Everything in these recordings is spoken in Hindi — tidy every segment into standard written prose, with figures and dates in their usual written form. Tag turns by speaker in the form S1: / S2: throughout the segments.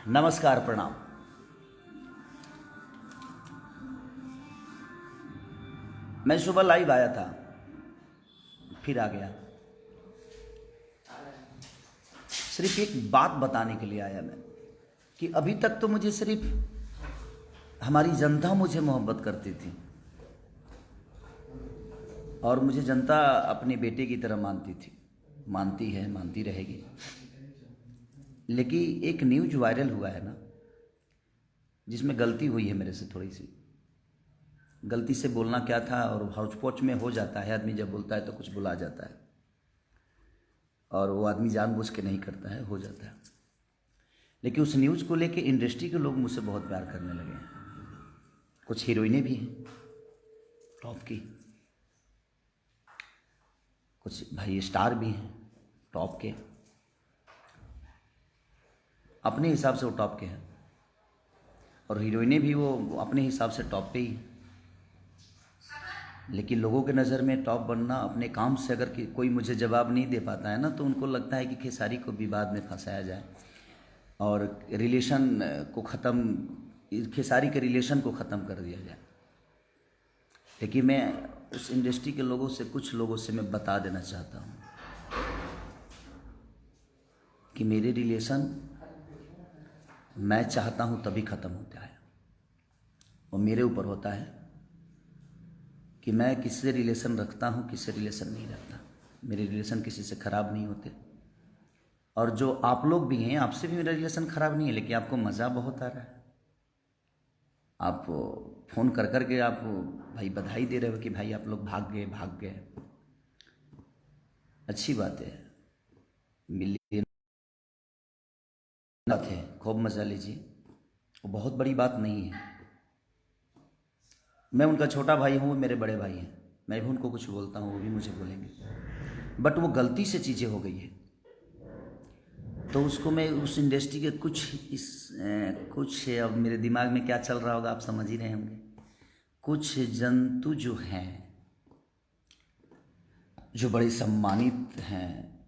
S1: नमस्कार, प्रणाम। मैं सुबह लाइव आया था, फिर आ गया। सिर्फ एक बात बताने के लिए आया मैं कि अभी तक तो मुझे सिर्फ हमारी जनता मुझे मोहब्बत करती थी और मुझे जनता अपने बेटे की तरह मानती थी, मानती है, मानती रहेगी। लेकिन एक न्यूज वायरल हुआ है ना, जिसमें गलती हुई है मेरे से, थोड़ी सी गलती से बोलना क्या था, और हाउच पौच में हो जाता है। आदमी जब बोलता है तो कुछ बुला जाता है, और वो आदमी जानबूझ के नहीं करता है, हो जाता है। लेकिन उस न्यूज़ को लेके इंडस्ट्री के लोग मुझसे बहुत प्यार करने लगे हैं। कुछ हीरोइनें भी हैं टॉप की, कुछ भाई स्टार भी हैं टॉप के, अपने हिसाब से वो टॉप के हैं, और हीरोइनें भी वो अपने हिसाब से टॉप पे ही हैं। लेकिन लोगों के नज़र में टॉप बनना, अपने काम से अगर कोई मुझे जवाब नहीं दे पाता है ना, तो उनको लगता है कि खेसारी को विवाद में फंसाया जाए और रिलेशन को ख़त्म, खेसारी के रिलेशन को ख़त्म कर दिया जाए। लेकिन मैं उस इंडस्ट्री के लोगों से, कुछ लोगों से मैं बता देना चाहता हूँ कि मेरे रिलेशन मैं चाहता हूँ तभी ख़त्म होता है, और मेरे ऊपर होता है कि मैं किससे रिलेशन रखता हूँ, किससे रिलेशन नहीं रखता। मेरे रिलेशन किसी से ख़राब नहीं होते, और जो आप लोग भी हैं, आपसे भी मेरा रिलेशन ख़राब नहीं है, लेकिन आपको मज़ा बहुत आ रहा है। आप फ़ोन कर कर के आप भाई बधाई दे रहे हो कि भाई आप लोग भाग गए, भाग गए। अच्छी बात है, मिलियन बात है, खूब मज़ा लीजिए, वो बहुत बड़ी बात नहीं है। मैं उनका छोटा भाई हूँ, वो मेरे बड़े भाई हैं, मैं भी उनको कुछ बोलता हूँ, वो भी मुझे बोलेंगे। बट वो गलती से चीज़ें हो गई है, तो उसको मैं उस इंडस्ट्री के कुछ अब मेरे दिमाग में क्या चल रहा होगा आप समझ ही रहे होंगे। कुछ जंतु जो हैं, जो बड़े सम्मानित हैं,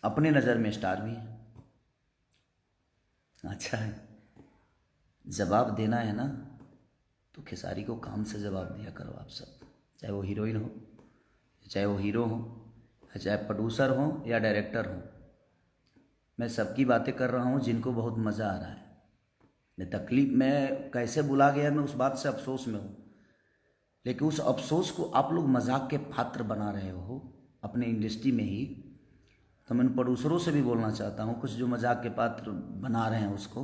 S1: अपने नज़र में स्टार भी हैं। अच्छा है, जवाब देना है ना, तो खेसारी को काम से जवाब दिया करो आप सब, चाहे वो हीरोइन हो, चाहे वो हीरो हो, चाहे प्रोड्यूसर हो या डायरेक्टर हो। मैं सबकी बातें कर रहा हूँ जिनको बहुत मज़ा आ रहा है। मैं तकलीफ में कैसे बुला गया, मैं उस बात से अफसोस में हूँ, लेकिन उस अफसोस को आप लोग मजाक के पात्र बना रहे हो अपने इंडस्ट्री में ही। तो मैं प्रोड्यूसरों से भी बोलना चाहता हूँ, कुछ जो मजाक के पात्र बना रहे हैं उसको,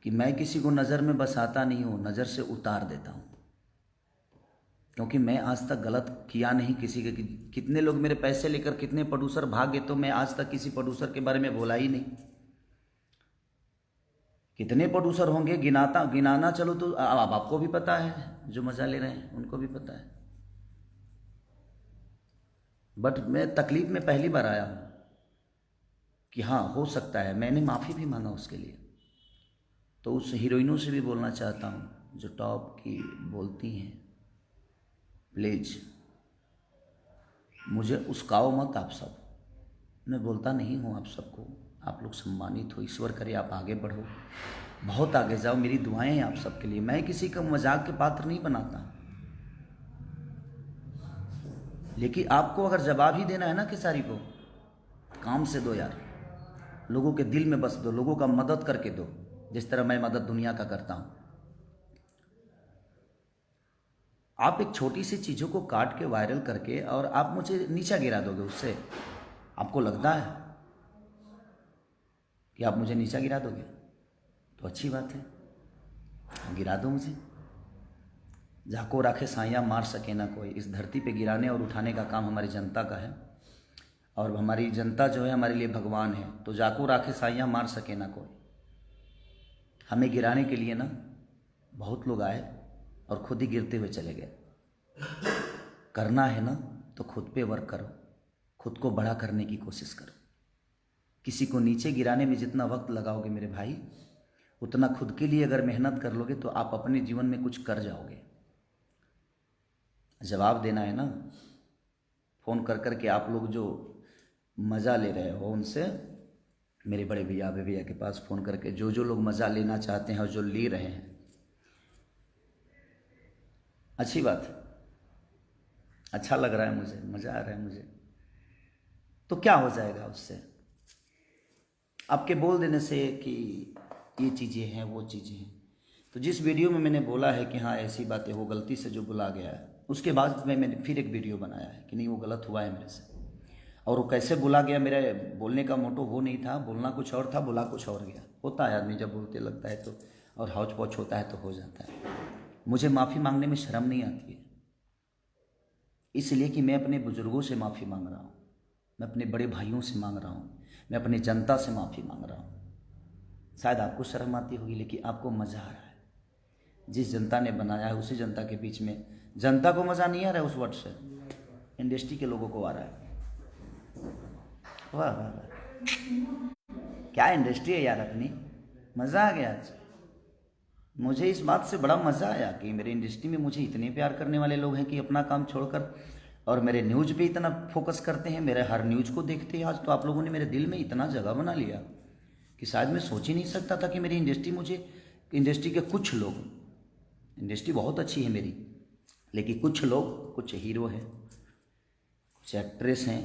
S1: कि मैं किसी को नज़र में बसाता नहीं हूँ, नज़र से उतार देता हूँ। क्योंकि मैं आज तक गलत किया नहीं किसी के। कितने लोग मेरे पैसे लेकर, कितने प्रोड्यूसर भागे, तो मैं आज तक किसी प्रोड्यूसर के बारे में बोला ही नहीं। कितने प्रोड्यूसर होंगे, गिनाना चलो तो अब आपको भी पता है, जो मज़ा ले रहे हैं उनको भी पता है। बट मैं तकलीफ में पहली बार आया हूँ कि हाँ हो सकता है, मैंने माफ़ी भी मांगा उसके लिए। तो उस हीरोइनों से भी बोलना चाहता हूँ जो टॉप की बोलती हैं, प्लीज़ मुझे उस्काओ मत आप सब। मैं बोलता नहीं हूँ आप सबको, आप लोग सम्मानित हो, ईश्वर करे आप आगे बढ़ो, बहुत आगे जाओ, मेरी दुआएं हैं आप सबके लिए। मैं किसी का मजाक के पात्र नहीं बनाता, लेकिन आपको अगर जवाब ही देना है ना खेसारी को, काम से दो यार, लोगों के दिल में बस दो, लोगों का मदद करके दो, जिस तरह मैं मदद दुनिया का करता हूँ। आप एक छोटी सी चीज़ों को काट के वायरल करके और आप मुझे नीचा गिरा दोगे, उससे आपको लगता है कि आप मुझे नीचा गिरा दोगे, तो अच्छी बात है, गिरा दो मुझे। जाको राखे साइयाँ मार सके ना कोई, इस धरती पे गिराने और उठाने का काम हमारी जनता का है, और हमारी जनता जो है हमारे लिए भगवान है। तो जाको राखे साइयाँ मार सके ना कोई, हमें गिराने के लिए ना बहुत लोग आए और खुद ही गिरते हुए चले गए। करना है ना तो खुद पे वर्क करो, खुद को बड़ा करने की कोशिश करो। किसी को नीचे गिराने में जितना वक्त लगाओगे मेरे भाई, उतना खुद के लिए अगर मेहनत कर लोगे तो आप अपने जीवन में कुछ कर जाओगे। जवाब देना है ना, फ़ोन कर कर के आप लोग जो मज़ा ले रहे हो उनसे मेरे बड़े भैया के पास फ़ोन करके जो जो लोग मज़ा लेना चाहते हैं और जो ले रहे हैं, अच्छी बात है, अच्छा लग रहा है मुझे, मज़ा आ रहा है मुझे। तो क्या हो जाएगा उससे? आपके बोल देने से कि ये चीज़ें हैं वो चीज़ें हैं। तो जिस वीडियो में मैंने बोला है कि हाँ ऐसी बातें हो, गलती से जो बुला गया है, उसके बाद मैंने फिर एक वीडियो बनाया है कि नहीं वो गलत हुआ है मेरे से, और वो कैसे बुला गया, मेरे बोलने का मोटो वो नहीं था, बोलना कुछ और था, बुला कुछ और गया। होता है, आदमी जब बोलते लगता है तो और हौच पौच होता है तो हो जाता है। मुझे माफ़ी मांगने में शर्म नहीं आती है, इसलिए कि मैं अपने बुज़ुर्गों से माफ़ी मांग रहा हूँ, मैं अपने बड़े भाइयों से मांग रहा हूँ, मैं अपनी जनता से माफ़ी मांग रहा हूँ। शायद आपको शर्म आती होगी, लेकिन आपको मज़ा आ रहा है। जिस जनता ने बनाया है उसी जनता के बीच में, जनता को मज़ा नहीं आ रहा है उस वर्ड से, इंडस्ट्री के लोगों को आ रहा है। वाह वाह वाह, क्या इंडस्ट्री है यार अपनी, मज़ा आ गया आज। मुझे इस बात से बड़ा मज़ा आया कि मेरे इंडस्ट्री में मुझे इतने प्यार करने वाले लोग हैं कि अपना काम छोड़कर और मेरे न्यूज़ पे इतना फोकस करते हैं, मेरे हर न्यूज़ को देखते हैं। आज तो आप लोगों ने मेरे दिल में इतना जगह बना लिया कि शायद मैं सोच ही नहीं सकता था कि मेरी इंडस्ट्री, मुझे इंडस्ट्री के कुछ लोग, इंडस्ट्री बहुत अच्छी है मेरी, लेकिन कुछ लोग, कुछ हीरो हैं, कुछ एक्ट्रेस हैं,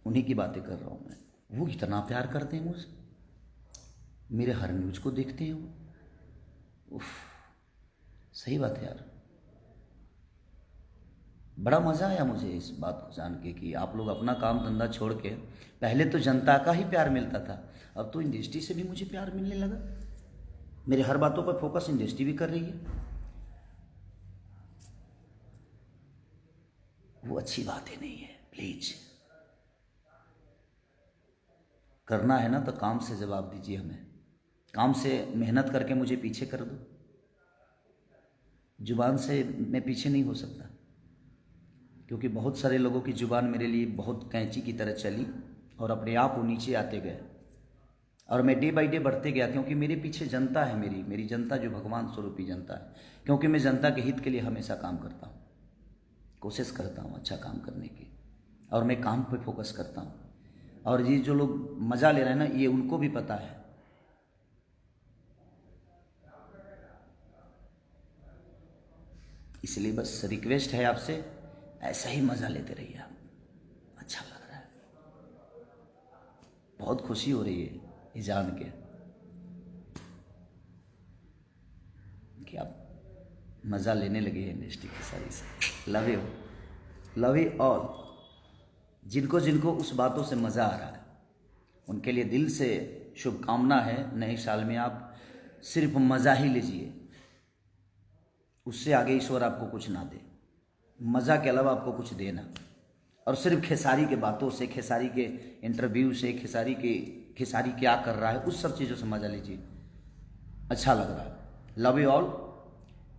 S1: उन्हीं की बातें कर रहा हूँ मैं। वो इतना प्यार करते हैं मुझसे, मेरे हर न्यूज़ को देखते हैं वो। उफ, सही बात है यार, बड़ा मज़ा आया मुझे इस बात को जान के कि आप लोग अपना काम धंधा छोड़ के, पहले तो जनता का ही प्यार मिलता था, अब तो इंडस्ट्री से भी मुझे प्यार मिलने लगा। मेरे हर बातों पर फोकस इंडस्ट्री भी कर रही है, वो अच्छी बात ही नहीं है। प्लीज करना है ना तो काम से जवाब दीजिए हमें, काम से मेहनत करके मुझे पीछे कर दो। जुबान से मैं पीछे नहीं हो सकता, क्योंकि बहुत सारे लोगों की जुबान मेरे लिए बहुत कैंची की तरह चली और अपने आप वो नीचे आते गए, और मैं डे बाई डे बढ़ते गया, क्योंकि मेरे पीछे जनता है, मेरी जनता जो भगवान स्वरूपी जनता है। क्योंकि मैं जनता के हित के लिए हमेशा काम करता हूँ, कोशिश करता हूँ अच्छा काम करने की, और मैं काम पे फोकस करता हूँ। और ये जो लोग मज़ा ले रहे हैं ना, ये उनको भी पता है। इसलिए बस रिक्वेस्ट है आपसे, ऐसा ही मज़ा लेते रहिए आप, अच्छा लग रहा है, बहुत खुशी हो रही है ये जान के कि आप मज़ा लेने लगे हैं इंडस्ट्री की सारी से। Love you, love you all. जिनको जिनको उस बातों से मज़ा आ रहा है उनके लिए दिल से शुभकामना है। नए साल में आप सिर्फ मज़ा ही लीजिए, उससे आगे ईश्वर आपको कुछ ना दे, मज़ा के अलावा आपको कुछ देना। और सिर्फ खेसारी के बातों से, खेसारी के इंटरव्यू से, खेसारी क्या कर रहा है, उस सब चीज़ों से मज़ा लीजिए, अच्छा लग रहा है। Love you all.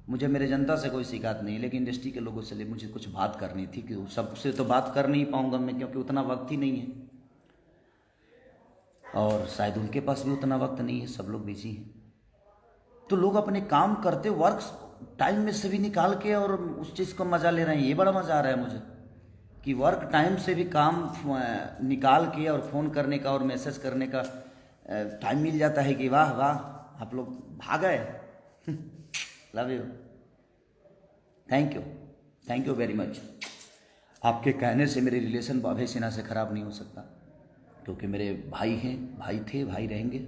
S1: मुझे मेरे जनता से कोई शिकायत नहीं, लेकिन इंडस्ट्री के लोगों से मुझे कुछ बात करनी थी कि सबसे तो बात कर नहीं पाऊंगा मैं, क्योंकि उतना वक्त ही नहीं है, और शायद उनके पास भी उतना वक्त नहीं है, सब लोग बिजी हैं। तो लोग अपने काम करते वर्क टाइम में से भी निकाल के और उस चीज़ को मज़ा ले रहे हैं। ये बड़ा मज़ा आ रहा है मुझे कि वर्क टाइम से भी काम निकाल के और फ़ोन करने का और मैसेज करने का टाइम मिल जाता है कि वाह वाह आप लोग भाग गए। Love you, thank you very much. आपके कहने से मेरे रिलेशन बाबे सिन्हा से ख़राब नहीं हो सकता, क्योंकि मेरे भाई हैं, भाई थे, भाई रहेंगे।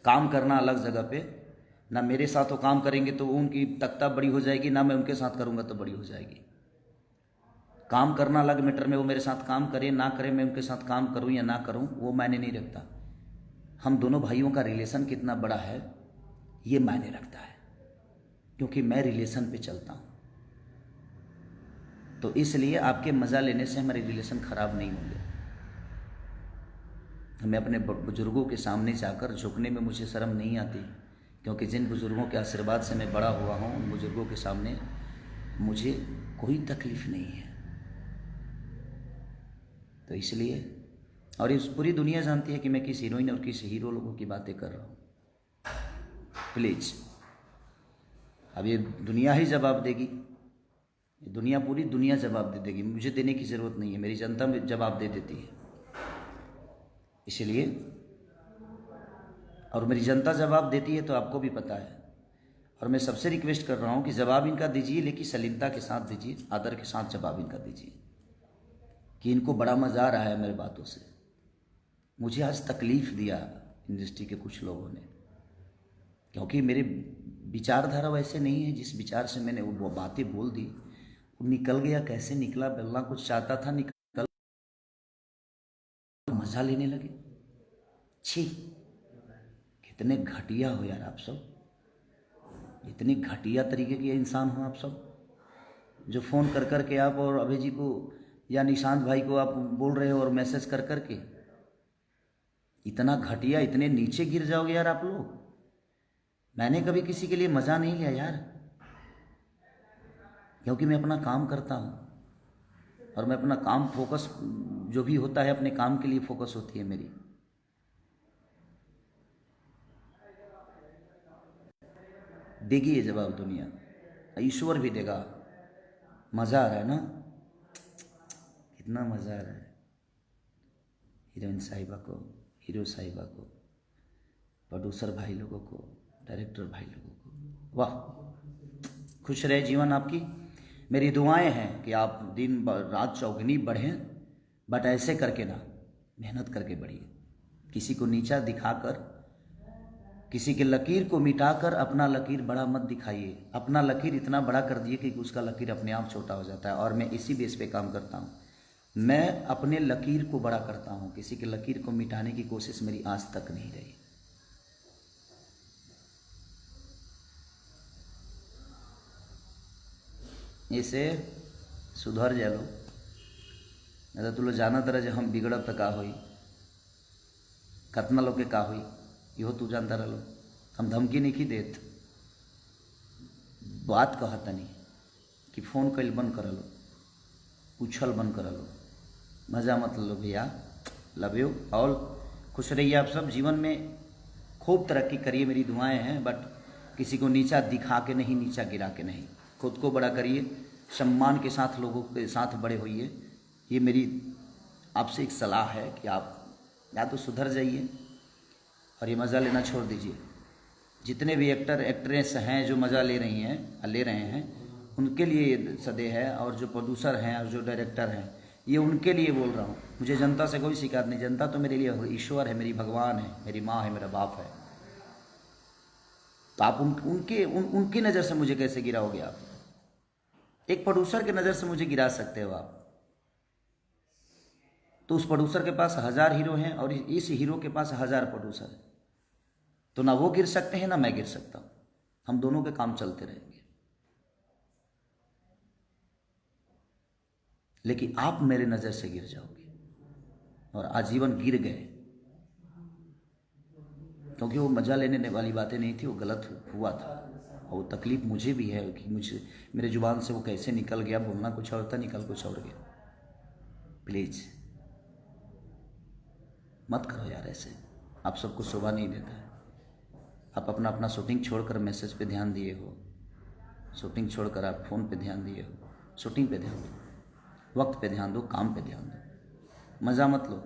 S1: काम करना अलग जगह पे, ना मेरे साथ वो काम करेंगे तो उनकी तख्ता बड़ी हो जाएगी, ना मैं उनके साथ करूँगा तो बड़ी हो जाएगी। काम करना अलग मैटर में, वो मेरे साथ काम करें ना करें, मैं उनके साथ काम करूँ या ना करूँ वो मायने नहीं रखता। हम दोनों भाइयों का रिलेशन कितना बड़ा है ये मायने रखता है, क्योंकि मैं रिलेशन पे चलता हूँ। तो इसलिए आपके मज़ा लेने से हमारे रिलेशन ख़राब नहीं होंगे। मैं अपने बुज़ुर्गों के सामने जाकर झुकने में मुझे शर्म नहीं आती, क्योंकि जिन बुज़ुर्गों के आशीर्वाद से मैं बड़ा हुआ हूँ, उन बुज़ुर्गों के सामने मुझे कोई तकलीफ़ नहीं है। तो इसलिए, और इस पूरी दुनिया जानती है कि मैं किस हीरोइन और किस हीरो लोगों की बातें कर रहा हूँ। प्लीज़, अब ये दुनिया ही जवाब देगी ये दुनिया, पूरी दुनिया जवाब दे देगी, मुझे देने की ज़रूरत नहीं है, मेरी जनता में जवाब दे देती है। इसलिए, और मेरी जनता जवाब देती है तो आपको भी पता है। और मैं सबसे रिक्वेस्ट कर रहा हूँ कि जवाब इनका दीजिए, लेकिन सलीमता के साथ दीजिए, आदर के साथ जवाब इनका दीजिए, कि इनको बड़ा मज़ा आ रहा है मेरे बातों से। मुझे आज तकलीफ़ दिया इंडस्ट्री के कुछ लोगों ने, क्योंकि मेरे विचारधारा वैसे नहीं है जिस विचार से मैंने वो बातें बोल दी। वो निकल गया, कैसे निकला, बोलना कुछ चाहता था, निकल, मज़ा लेने लगे। छी, कितने घटिया हो यार आप सब, इतनी घटिया तरीके के इंसान हो आप सब, जो फ़ोन कर कर के आप और अभय जी को या निशांत भाई को आप बोल रहे हो और मैसेज कर कर के। इतना घटिया, इतने नीचे गिर जाओगे यार आप लोग। मैंने कभी किसी के लिए मज़ा नहीं लिया यार, क्योंकि मैं अपना काम करता हूँ और मैं अपना काम फोकस, जो भी होता है अपने काम के लिए फोकस होती है मेरी। देगी ये जवाब दुनिया, ईश्वर भी देगा। मज़ा आ रहा है ना, कितना मज़ा आ रहा है। हीरोइन साहिबा को, हीरो साहिबा को, प्रोड्यूसर भाई लोगों को, डायरेक्टर भाई लोगों को, वाह, खुश रहे जीवन आपकी। मेरी दुआएं हैं कि आप दिन रात चौगुनी बढ़ें, बट ऐसे करके ना, मेहनत करके बढ़िए। किसी को नीचा दिखाकर, किसी के लकीर को मिटाकर अपना लकीर बड़ा मत दिखाइए। अपना लकीर इतना बड़ा कर दिए कि उसका लकीर अपने आप छोटा हो जाता है। और मैं इसी बेस पे काम करता हूँ, मैं अपने लकीर को बड़ा करता हूँ, किसी के लकीर को मिटाने की कोशिश मेरी आज तक नहीं रही। इसे सुधर जा लो, नहीं तो तू लोग जाना तरह जो हम बिगड़ब तो का होई, कतना लोग के का हुई इहो तू जानता रहो। हम धमकी नहीं की देत, बात कहता नहीं कि फ़ोन कल बंद कर लो, पूछल बंद कर लो, मज़ा मत लो भैया। लव यू ऑल, खुश रहिए आप सब, जीवन में खूब तरक्की करिए, मेरी दुआएं हैं। बट किसी को नीचा दिखा के नहीं, नीचा गिरा के नहीं, खुद को बड़ा करिए, सम्मान के साथ लोगों के साथ बड़े होइए। ये मेरी आपसे एक सलाह है कि आप या तो सुधर जाइए और ये मज़ा लेना छोड़ दीजिए। जितने भी एक्टर एक्ट्रेस हैं जो मज़ा ले रही हैं, ले रहे हैं, उनके लिए ये सदे है। और जो प्रोड्यूसर हैं और जो डायरेक्टर हैं, ये उनके लिए बोल रहा हूँ। मुझे जनता से कोई शिकायत नहीं, जनता तो मेरे लिए ईश्वर है, मेरी भगवान है, मेरी माँ है, मेरा बाप है। तो आप उनकी नज़र से मुझे कैसे गिराओगे आप? एक प्रोड्यूसर की नज़र से मुझे गिरा सकते हो आप, तो उस प्रोड्यूसर के पास 1000 हीरो हैं और इस हीरो के पास 1000 प्रोड्यूसर है, तो ना वो गिर सकते हैं ना मैं गिर सकता हूँ। हम दोनों के काम चलते रहेंगे। लेकिन आप मेरे नज़र से गिर जाओगे और आजीवन गिर गए, क्योंकि वो मज़ा लेने वाली बातें नहीं थी, वो गलत हुआ था। और वो तकलीफ़ मुझे भी है कि मुझे, मेरे जुबान से वो कैसे निकल गया, बोलना कुछ और था, निकल कुछ और गया। प्लीज़ मत करो यार ऐसे, आप सबको शोभा नहीं देता है। आप अपना अपना शूटिंग छोड़कर मैसेज पे ध्यान दिए हो, शूटिंग छोड़कर आप फ़ोन पे ध्यान दिए हो। शूटिंग पे ध्यान दो, वक्त पे ध्यान दो, काम पे ध्यान दो, मज़ा मत लो।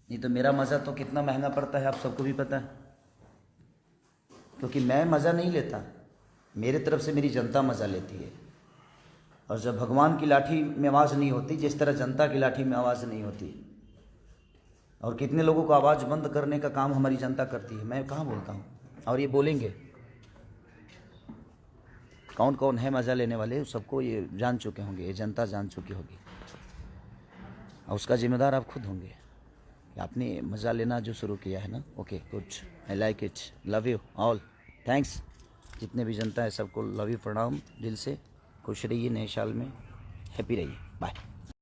S1: नहीं तो मेरा मज़ा तो कितना महंगा पड़ता है आप सबको भी पता है, क्योंकि मैं मज़ा नहीं लेता, मेरे तरफ से मेरी जनता मज़ा लेती है। और जब भगवान की लाठी में आवाज़ नहीं होती, जिस तरह जनता की लाठी में आवाज़ नहीं होती, और कितने लोगों को आवाज़ बंद करने का काम हमारी जनता करती है, मैं कहाँ बोलता हूँ। और ये बोलेंगे कौन कौन है मज़ा लेने वाले, सबको ये जान चुके होंगे, ये जनता जान चुकी होगी, और उसका जिम्मेदार आप खुद होंगे कि आपने मज़ा लेना जो शुरू किया है ना। Okay good, I like it, love you all, thanks. जितने भी जनता है सबको लव यू, प्रणाम दिल से। खुश रहिए, नए साल में हैप्पी रहिए, बाय।